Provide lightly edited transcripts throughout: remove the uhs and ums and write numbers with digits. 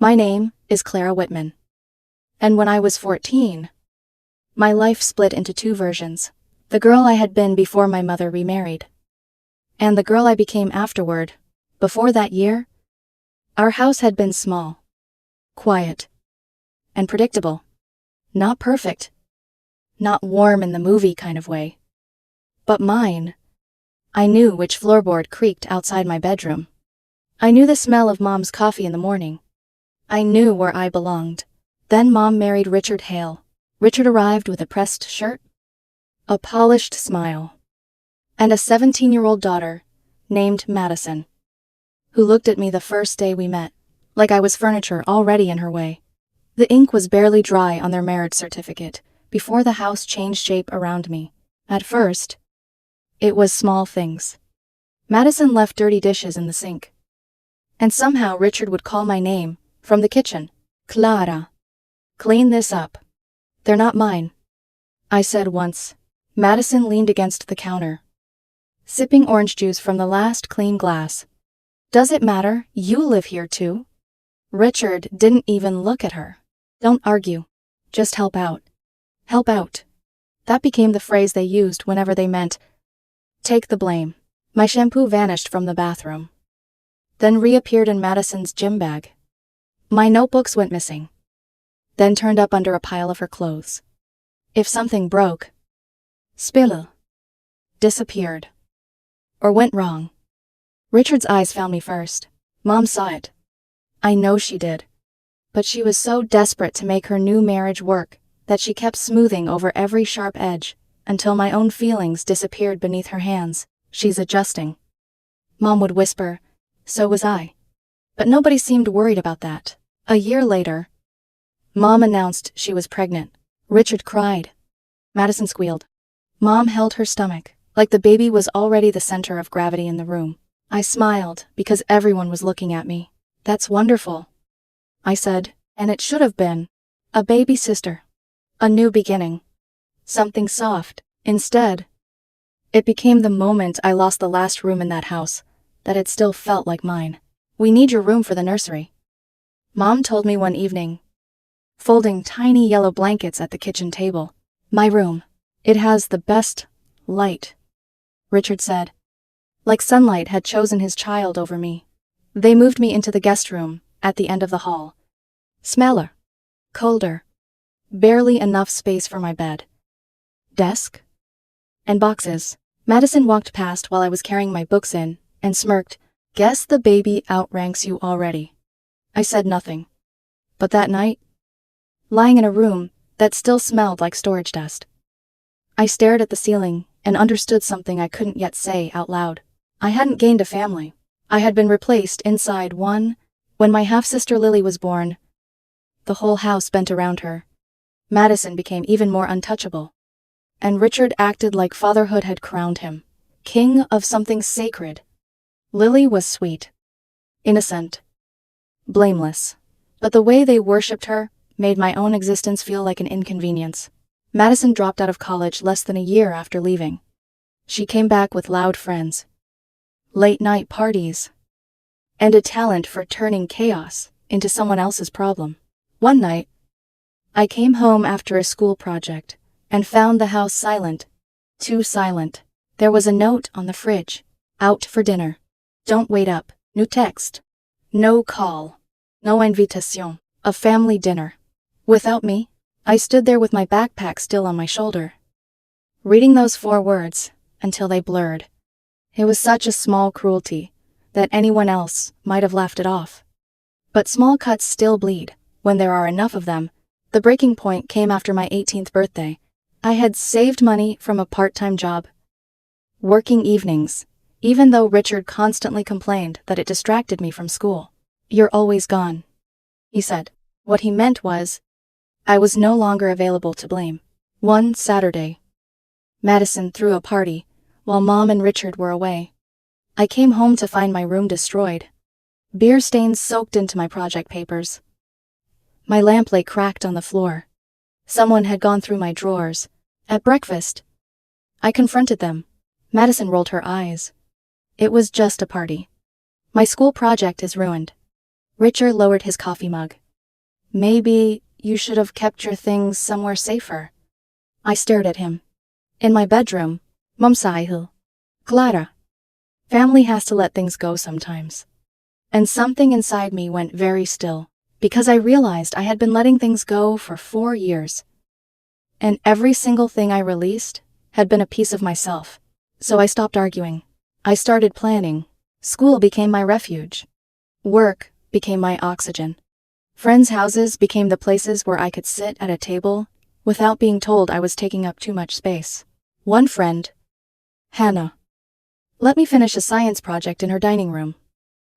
My name is Clara Whitman. And when I was 14, my life split into two versions. The girl I had been before my mother remarried, and the girl I became afterward. Before that year, our house had been small, quiet, and predictable. Not perfect, not warm in the movie kind of way, but mine. I knew which floorboard creaked outside my bedroom. I knew the smell of Mom's coffee in the morning. I knew where I belonged. Then Mom married Richard Hale. Richard arrived with a pressed shirt, a polished smile, and a 17-year-old daughter named Madison, who looked at me the first day we met, like I was furniture already in her way. The ink was barely dry on their marriage certificate before the house changed shape around me. At first, it was small things. Madison left dirty dishes in the sink, and somehow Richard would call my name from the kitchen. Clara, clean this up. They're not mine, I said once. Madison leaned against the counter, sipping orange juice from the last clean glass. Does it matter? You live here too. Richard didn't even look at her. Don't argue. Just help out. Help out. That became the phrase they used whenever they meant, take the blame. My shampoo vanished from the bathroom, then reappeared in Madison's gym bag. My notebooks went missing, then turned up under a pile of her clothes. If something broke, spilled, disappeared, or went wrong, Richard's eyes found me first. Mom saw it. I know she did. But she was so desperate to make her new marriage work that she kept smoothing over every sharp edge until my own feelings disappeared beneath her hands. She's adjusting, Mom would whisper. So was I. But nobody seemed worried about that. A year later, Mom announced she was pregnant. Richard cried. Madison squealed. Mom held her stomach, like the baby was already the center of gravity in the room. I smiled because everyone was looking at me. That's wonderful, I said, and it should have been. A baby sister. A new beginning. Something soft. Instead, it became the moment I lost the last room in that house, that it still felt like mine. We need your room for the nursery, Mom told me one evening, folding tiny yellow blankets at the kitchen table. My room. It has the best light, Richard said. Like sunlight had chosen his child over me. They moved me into the guest room, at the end of the hall. Smaller. Colder. Barely enough space for my bed, desk, and boxes. Madison walked past while I was carrying my books in, and smirked. Guess the baby outranks you already. I said nothing. But that night, lying in a room that still smelled like storage dust, I stared at the ceiling and understood something I couldn't yet say out loud. I hadn't gained a family. I had been replaced inside one. When my half-sister Lily was born, the whole house bent around her. Madison became even more untouchable, and Richard acted like fatherhood had crowned him, king of something sacred. Lily was sweet, innocent, blameless, but the way they worshipped her made my own existence feel like an inconvenience. Madison dropped out of college less than a year after leaving. She came back with loud friends, late-night parties, and a talent for turning chaos into someone else's problem. One night, I came home after a school project and found the house silent. Too silent. There was a note on the fridge. Out for dinner. Don't wait up. New text. No call. No invitation. A family dinner. Without me, I stood there with my backpack still on my shoulder, reading those 4 words until they blurred. It was such a small cruelty that anyone else might have laughed it off. But small cuts still bleed when there are enough of them. The breaking point came after my 18th birthday. I had saved money from a part-time job, working evenings, even though Richard constantly complained that it distracted me from school. You're always gone, he said. What he meant was, I was no longer available to blame. One Saturday, Madison threw a party while Mom and Richard were away. I came home to find my room destroyed. Beer stains soaked into my project papers. My lamp lay cracked on the floor. Someone had gone through my drawers. At breakfast, I confronted them. Madison rolled her eyes. It was just a party. My school project is ruined, Richard lowered his coffee mug. Maybe you should have kept your things somewhere safer. I stared at him. In my bedroom, Mom Sahil. Clara. Family has to let things go sometimes. And something inside me went very still, because I realized I had been letting things go for 4 years. And every single thing I released had been a piece of myself. So I stopped arguing. I started planning. School became my refuge. Work became my oxygen. Friends' houses became the places where I could sit at a table without being told I was taking up too much space. One friend, Hannah, let me finish a science project in her dining room.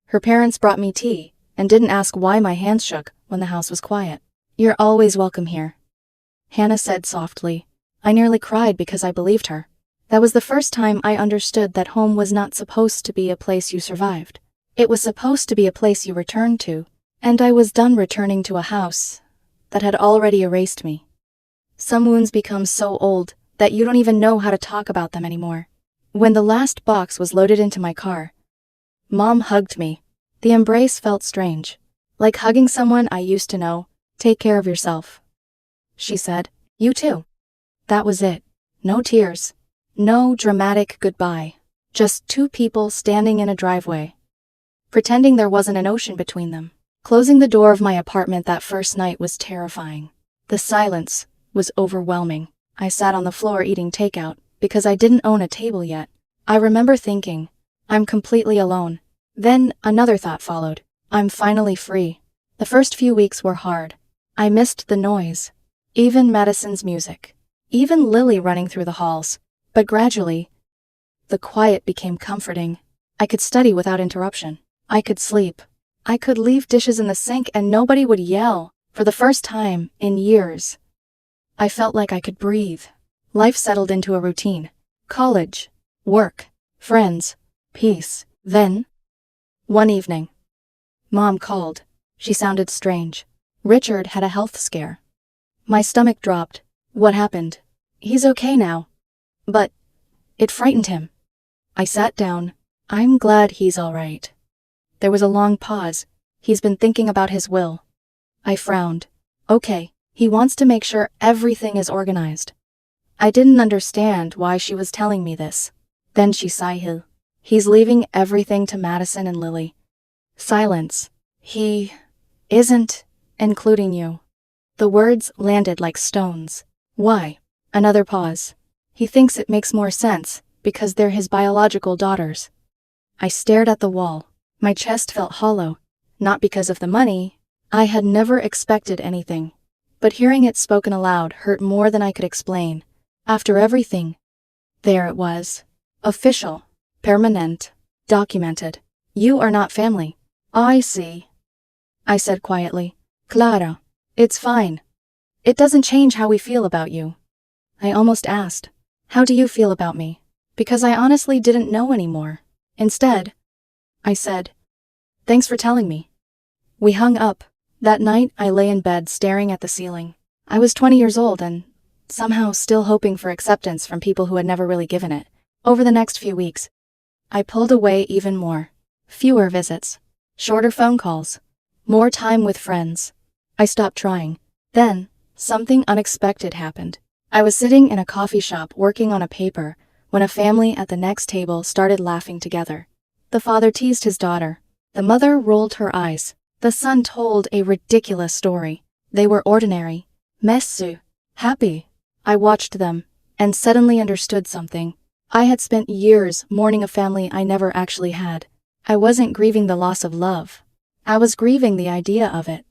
Her parents brought me tea and didn't ask why my hands shook when the house was quiet. You're always welcome here, Hannah said softly. I nearly cried because I believed her. That was the first time I understood that home was not supposed to be a place you survived. It was supposed to be a place you returned to, and I was done returning to a house that had already erased me. Some wounds become so old that you don't even know how to talk about them anymore. When the last box was loaded into my car, Mom hugged me. The embrace felt strange, like hugging someone I used to know. Take care of yourself, she said. You too. That was it. No tears. No dramatic goodbye. Just two people standing in a driveway, pretending there wasn't an ocean between them. Closing the door of my apartment that first night was terrifying. The silence was overwhelming. I sat on the floor eating takeout because I didn't own a table yet. I remember thinking, I'm completely alone. Then another thought followed. I'm finally free. The first few weeks were hard. I missed the noise, even Madison's music, even Lily running through the halls. But gradually, the quiet became comforting. I could study without interruption. I could sleep. I could leave dishes in the sink and nobody would yell. For the first time in years, I felt like I could breathe. Life settled into a routine. College, work, friends, peace. Then, one evening, Mom called. She sounded strange. Richard had a health scare. My stomach dropped. What happened? He's okay now. But it frightened him. I sat down. I'm glad he's all right. There was a long pause. He's been thinking about his will. I frowned. Okay, he wants to make sure everything is organized. I didn't understand why she was telling me this. Then she sighed. He's leaving everything to Madison and Lily. Silence. He isn't, including you. The words landed like stones. Why? Another pause. He thinks it makes more sense because they're his biological daughters. I stared at the wall. My chest felt hollow, not because of the money. I had never expected anything. But hearing it spoken aloud hurt more than I could explain. After everything, there it was. Official, permanent, documented. You are not family. I see, I said quietly. Clara, it's fine. It doesn't change how we feel about you. I almost asked, how do you feel about me? Because I honestly didn't know anymore. Instead, I said, thanks for telling me. We hung up. That night, I lay in bed staring at the ceiling. I was 20 years old and somehow still hoping for acceptance from people who had never really given it. Over the next few weeks, I pulled away even more. Fewer visits, shorter phone calls, more time with friends. I stopped trying. Then, something unexpected happened. I was sitting in a coffee shop working on a paper when a family at the next table started laughing together. The father teased his daughter. The mother rolled her eyes. The son told a ridiculous story. They were ordinary, messy, happy. I watched them and suddenly understood something. I had spent years mourning a family I never actually had. I wasn't grieving the loss of love. I was grieving the idea of it.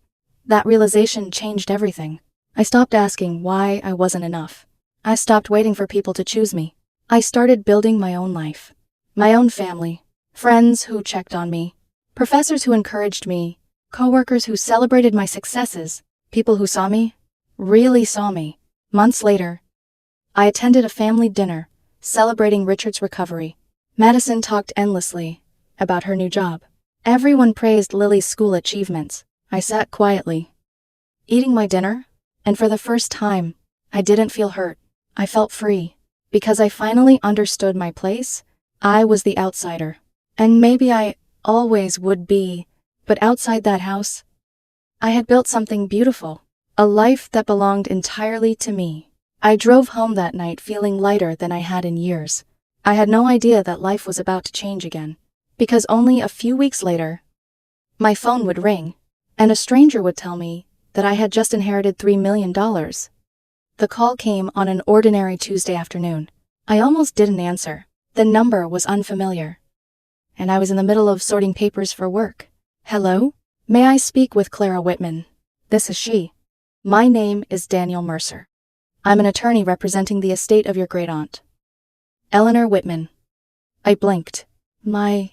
That realization changed everything. I stopped asking why I wasn't enough. I stopped waiting for people to choose me. I started building my own life. My own family. Friends who checked on me. Professors who encouraged me. Coworkers who celebrated my successes. People who saw me. Really saw me. Months later, I attended a family dinner, celebrating Richard's recovery. Madison talked endlessly about her new job. Everyone praised Lily's school achievements. I sat quietly, eating my dinner, and for the first time, I didn't feel hurt. I felt free, because I finally understood my place. I was the outsider. And maybe I always would be, But outside that house, I had built something beautiful, a life that belonged entirely to me. I drove home that night feeling lighter than I had in years. I had no idea that life was about to change again, because only a few weeks later, my phone would ring, and a stranger would tell me that I had just inherited $3 million. The call came on an ordinary Tuesday afternoon. I almost didn't answer. The number was unfamiliar, and I was in the middle of sorting papers for work. Hello? May I speak with Clara Whitman? This is she. My name is Daniel Mercer. I'm an attorney representing the estate of your great-aunt, Eleanor Whitman. I blinked. My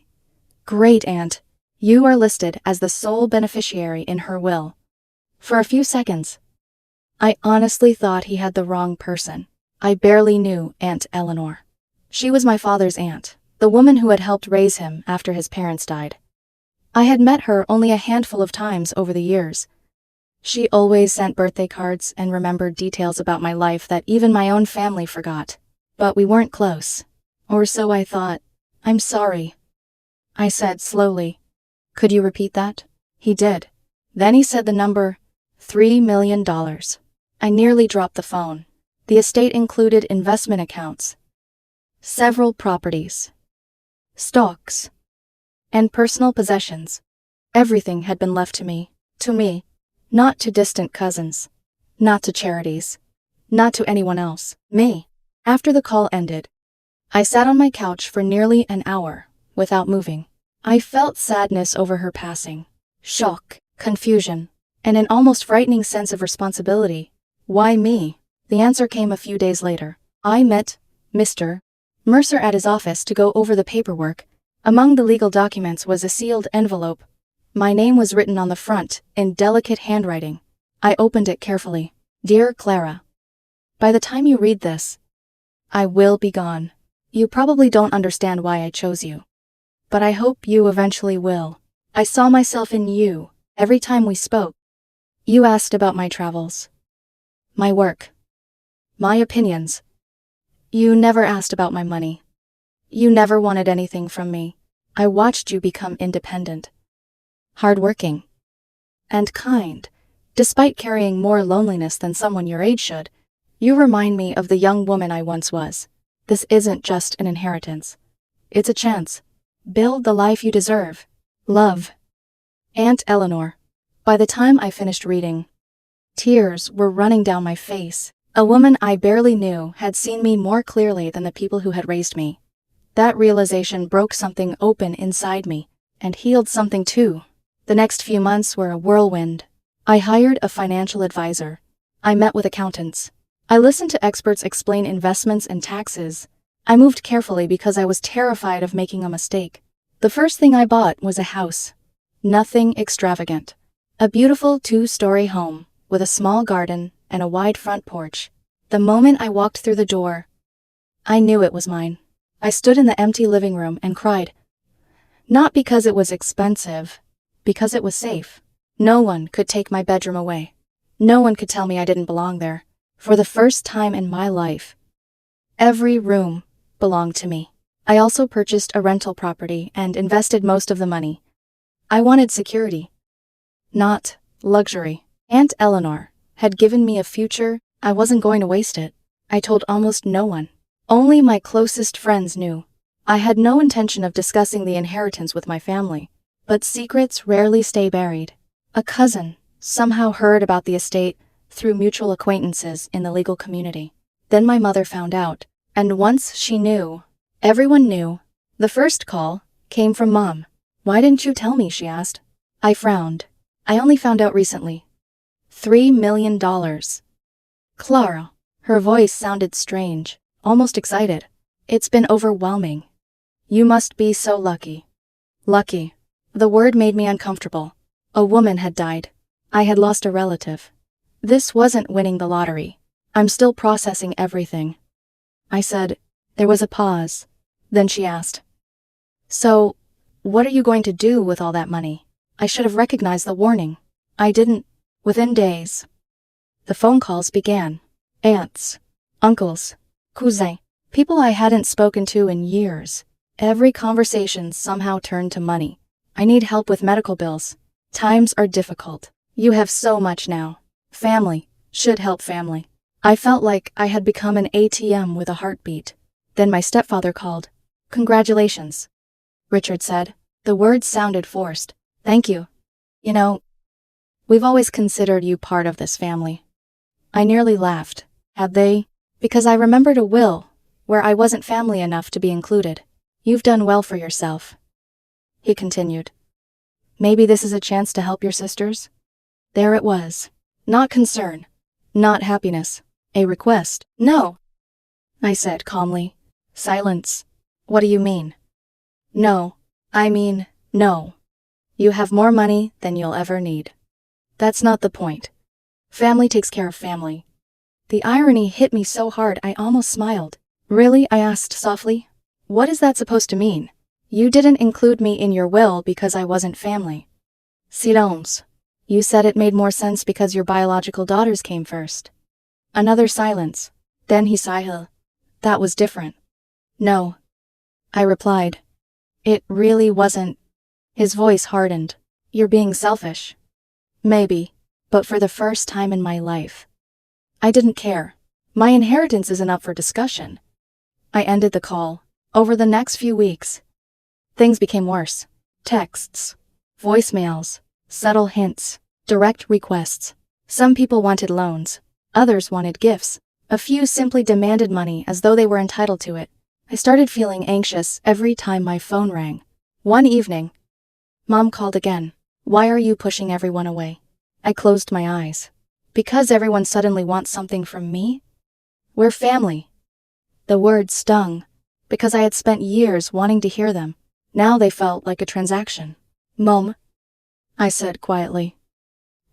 great-aunt. You are listed as the sole beneficiary in her will. For a few seconds, I honestly thought he had the wrong person. I barely knew Aunt Eleanor. She was my father's aunt, the woman who had helped raise him after his parents died. I had met her only a handful of times over the years. She always sent birthday cards and remembered details about my life that even my own family forgot. But we weren't close. Or so I thought. I'm sorry, I said slowly. Could you repeat that? He did. Then he said the number, $3 million. I nearly dropped the phone. The estate included investment accounts, several properties, stocks, and personal possessions. Everything had been left to me, not to distant cousins, not to charities, not to anyone else, me. After the call ended, I sat on my couch for nearly an hour, without moving. I felt sadness over her passing, shock, confusion, and an almost frightening sense of responsibility. Why me? The answer came a few days later. I met Mr. Mercer at his office to go over the paperwork. Among the legal documents was a sealed envelope. My name was written on the front, in delicate handwriting. I opened it carefully. Dear Clara, by the time you read this, I will be gone. You probably don't understand why I chose you, but I hope you eventually will. I saw myself in you every time we spoke. You asked about my travels, my work, my opinions. You never asked about my money. You never wanted anything from me. I watched you become independent, hardworking, and kind. Despite carrying more loneliness than someone your age should, you remind me of the young woman I once was. This isn't just an inheritance. It's a chance. Build the life you deserve. Love. Aunt Eleanor. By the time I finished reading, tears were running down my face. A woman I barely knew had seen me more clearly than the people who had raised me. That realization broke something open inside me, and healed something too. The next few months were a whirlwind. I hired a financial advisor. I met with accountants. I listened to experts explain investments and taxes. I moved carefully because I was terrified of making a mistake. The first thing I bought was a house. Nothing extravagant. A beautiful 2-story home, with a small garden and a wide front porch. The moment I walked through the door, I knew it was mine. I stood in the empty living room and cried. Not because it was expensive, because it was safe. No one could take my bedroom away. No one could tell me I didn't belong there. For the first time in my life, every room belonged to me. I also purchased a rental property and invested most of the money. I wanted security, not luxury. Aunt Eleanor had given me a future. I wasn't going to waste it. I told almost no one. Only my closest friends knew. I had no intention of discussing the inheritance with my family, but secrets rarely stay buried. A cousin somehow heard about the estate through mutual acquaintances in the legal community. Then my mother found out, and once she knew, everyone knew. The first call came from Mom. Why didn't you tell me? She asked. I frowned. I only found out recently. $3 million. Clara. Her voice sounded strange, almost excited. It's been overwhelming. You must be so lucky. Lucky. The word made me uncomfortable. A woman had died. I had lost a relative. This wasn't winning the lottery. I'm still processing everything, I said. There was a pause. Then she asked, So, what are you going to do with all that money? I should have recognized the warning. I didn't. Within days, the phone calls began. Aunts, uncles, cousins, people I hadn't spoken to in years. Every conversation somehow turned to money. I need help with medical bills. Times are difficult. You have so much now. Family should help family. I felt like I had become an ATM with a heartbeat. Then my stepfather called. Congratulations, Richard said. The words sounded forced. Thank you. You know, we've always considered you part of this family. I nearly laughed. Had they? Because I remembered a will where I wasn't family enough to be included. You've done well for yourself, he continued. Maybe this is a chance to help your sisters? There it was. Not concern. Not happiness. A request. No, I said calmly. Silence. What do you mean? No. I mean, no. You have more money than you'll ever need. That's not the point. Family takes care of family. The irony hit me so hard I almost smiled. Really? I asked softly. What is that supposed to mean? You didn't include me in your will because I wasn't family. Silence. You said it made more sense because your biological daughters came first. Another silence. Then he sighed. That was different. No, I replied. It really wasn't. His voice hardened. You're being selfish. Maybe, but for the first time in my life, I didn't care. My inheritance isn't up for discussion. I ended the call. Over the next few weeks, things became worse. Texts, voicemails, subtle hints, direct requests. Some people wanted loans. Others wanted gifts. A few simply demanded money as though they were entitled to it. I started feeling anxious every time my phone rang. One evening, Mom called again. Why are you pushing everyone away? I closed my eyes. Because everyone suddenly wants something from me? We're family. The words stung, because I had spent years wanting to hear them. Now they felt like a transaction. Mom, I said quietly.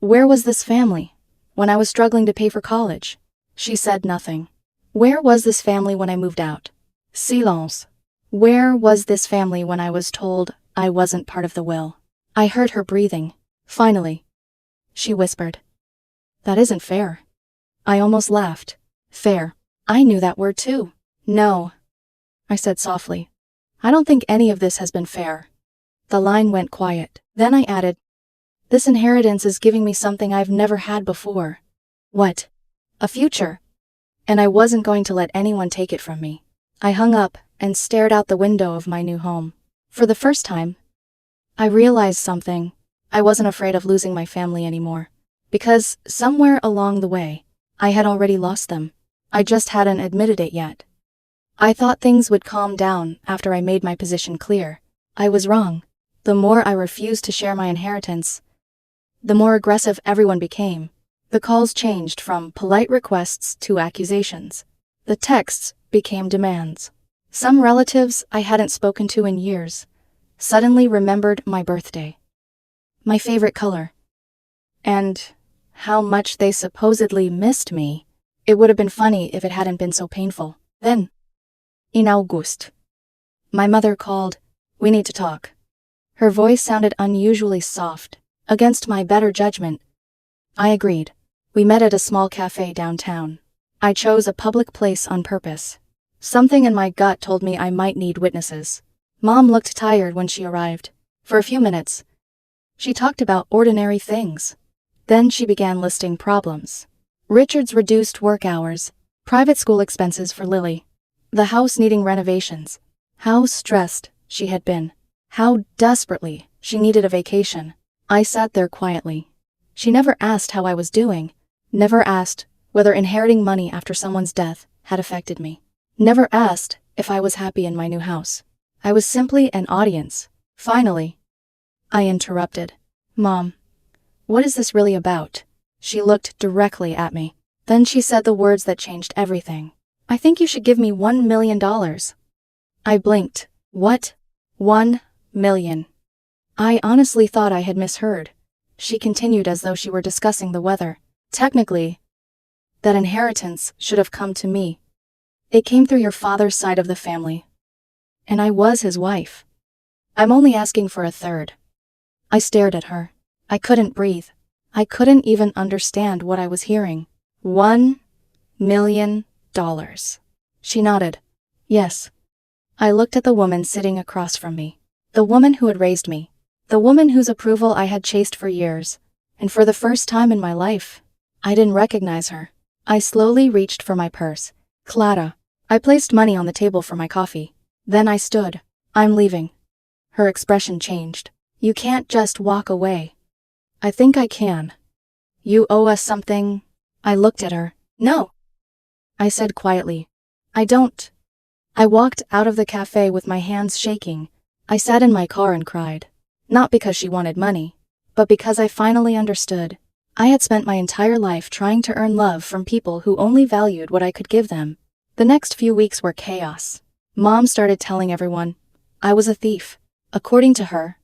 Where was this family when I was struggling to pay for college? She said nothing. Where was this family when I moved out? Silence. Where was this family when I was told I wasn't part of the will? I heard her breathing. Finally, she whispered. That isn't fair. I almost laughed. Fair. I knew that word too. No, I said softly. I don't think any of this has been fair. The line went quiet. Then I added, this inheritance is giving me something I've never had before. What? A future. And I wasn't going to let anyone take it from me. I hung up and stared out the window of my new home. For the first time, I realized something. I wasn't afraid of losing my family anymore. Because somewhere along the way, I had already lost them. I just hadn't admitted it yet. I thought things would calm down after I made my position clear. I was wrong. The more I refused to share my inheritance, the more aggressive everyone became. The calls changed from polite requests to accusations. The texts became demands. Some relatives I hadn't spoken to in years suddenly remembered my birthday, my favorite color, and how much they supposedly missed me. It would have been funny if it hadn't been so painful. Then, in August, my mother called. We need to talk. Her voice sounded unusually soft. Against my better judgment, I agreed. We met at a small cafe downtown. I chose a public place on purpose. Something in my gut told me I might need witnesses. Mom looked tired when she arrived. For a few minutes, she talked about ordinary things. Then she began listing problems. Richard's reduced work hours, private school expenses for Lily, the house needing renovations, how stressed she had been, how desperately she needed a vacation. I sat there quietly. She never asked how I was doing, never asked whether inheriting money after someone's death had affected me, never asked if I was happy in my new house. I was simply an audience. Finally, I interrupted. Mom, what is this really about? She looked directly at me. Then she said the words that changed everything. I think you should give me $1 million. I blinked. What? 1 million. I honestly thought I had misheard. She continued as though she were discussing the weather. Technically, that inheritance should have come to me. It came through your father's side of the family. And I was his wife. I'm only asking for a third. I stared at her. I couldn't breathe. I couldn't even understand what I was hearing. $1 million. She nodded. Yes. I looked at the woman sitting across from me. The woman who had raised me. The woman whose approval I had chased for years. And for the first time in my life, I didn't recognize her. I slowly reached for my purse. Clara. I placed money on the table for my coffee. Then I stood. I'm leaving. Her expression changed. You can't just walk away. I think I can. You owe us something. I looked at her. No. I said quietly. I don't. I walked out of the cafe with my hands shaking. I sat in my car and cried. Not because she wanted money, but because I finally understood. I had spent my entire life trying to earn love from people who only valued what I could give them. The next few weeks were chaos. Mom started telling everyone I was a thief. According to her,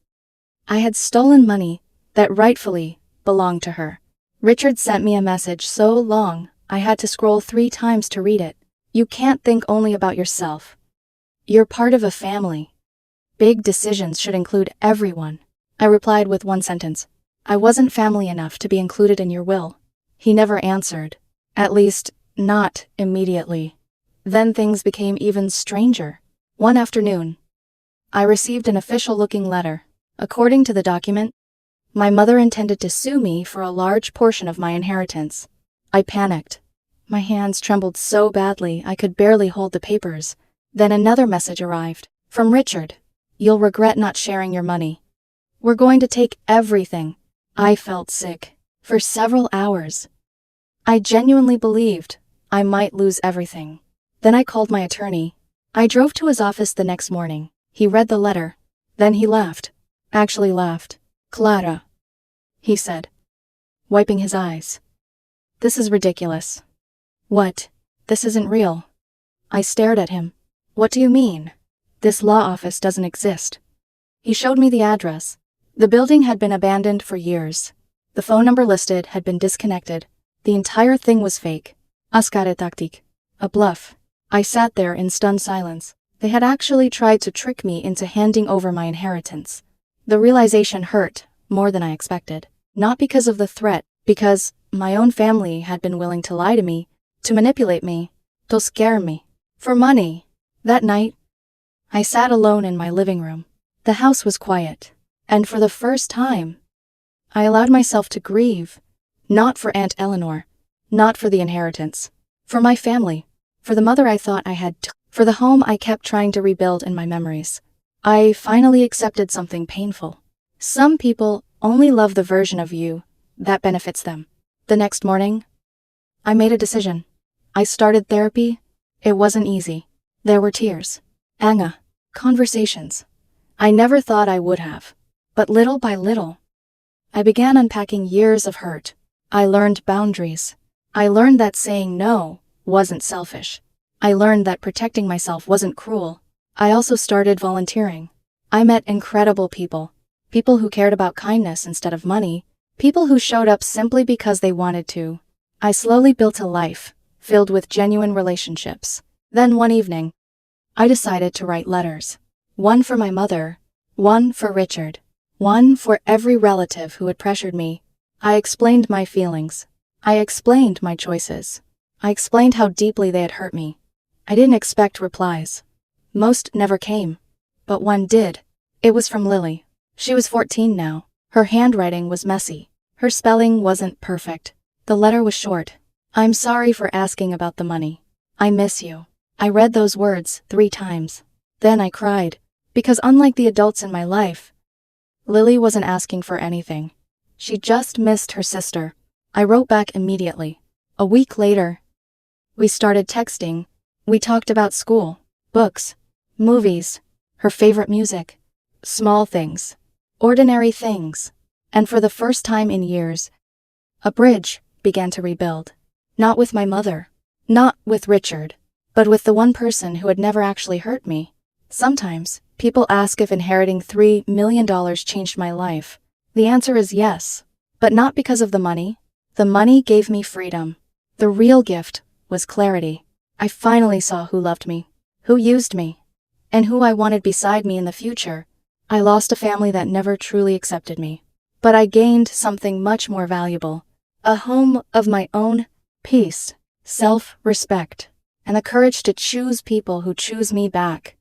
I had stolen money that rightfully belonged to her. Richard sent me a message so long I had to scroll 3 times to read it. You can't think only about yourself. You're part of a family. Big decisions should include everyone. I replied with one sentence. I wasn't family enough to be included in your will. He never answered. At least, not immediately. Then things became even stranger. One afternoon, I received an official-looking letter. According to the document, my mother intended to sue me for a large portion of my inheritance. I panicked. My hands trembled so badly I could barely hold the papers. Then another message arrived. From Richard. You'll regret not sharing your money. We're going to take everything. I felt sick. For several hours. I genuinely believed I might lose everything. Then I called my attorney. I drove to his office the next morning. He read the letter. Then he laughed. Actually laughed. Clara, he said, wiping his eyes. This is ridiculous. What? This isn't real. I stared at him. What do you mean? This law office doesn't exist. He showed me the address. The building had been abandoned for years. The phone number listed had been disconnected. The entire thing was fake. Ascare tactic. A bluff. I sat there in stunned silence. They had actually tried to trick me into handing over my inheritance. The realization hurt more than I expected. Not because of the threat, because my own family had been willing to lie to me, to manipulate me, to scare me. For money. That night, I sat alone in my living room. The house was quiet. And for the first time, I allowed myself to grieve. Not for Aunt Eleanor. Not for the inheritance. For my family. For the mother I thought I had. For the home I kept trying to rebuild in my memories. I finally accepted something painful. Some people only love the version of you that benefits them. The next morning, I made a decision. I started therapy. It wasn't easy. There were tears. Anger. Conversations. I never thought I would have. But little by little, I began unpacking years of hurt. I learned boundaries. I learned that saying no wasn't selfish. I learned that protecting myself wasn't cruel. I also started volunteering. I met incredible people. People who cared about kindness instead of money. People who showed up simply because they wanted to. I slowly built a life filled with genuine relationships. Then one evening, I decided to write letters. One for my mother, one for Richard, one for every relative who had pressured me. I explained my feelings. I explained my choices. I explained how deeply they had hurt me. I didn't expect replies. Most never came. But one did. It was from Lily. She was 14 now. Her handwriting was messy. Her spelling wasn't perfect. The letter was short. I'm sorry for asking about the money. I miss you. I read those words 3 times. Then I cried. Because unlike the adults in my life, Lily wasn't asking for anything. She just missed her sister. I wrote back immediately. A week later, we started texting. We talked about school, books, movies, her favorite music, small things, ordinary things. And for the first time in years, a bridge began to rebuild. Not with my mother, not with Richard, but with the one person who had never actually hurt me. Sometimes, people ask if inheriting $3 million changed my life. The answer is yes, but not because of the money. The money gave me freedom. The real gift was clarity. I finally saw who loved me, who used me, and who I wanted beside me in the future. I lost a family that never truly accepted me. But I gained something much more valuable. A home of my own, peace, self-respect, and the courage to choose people who choose me back.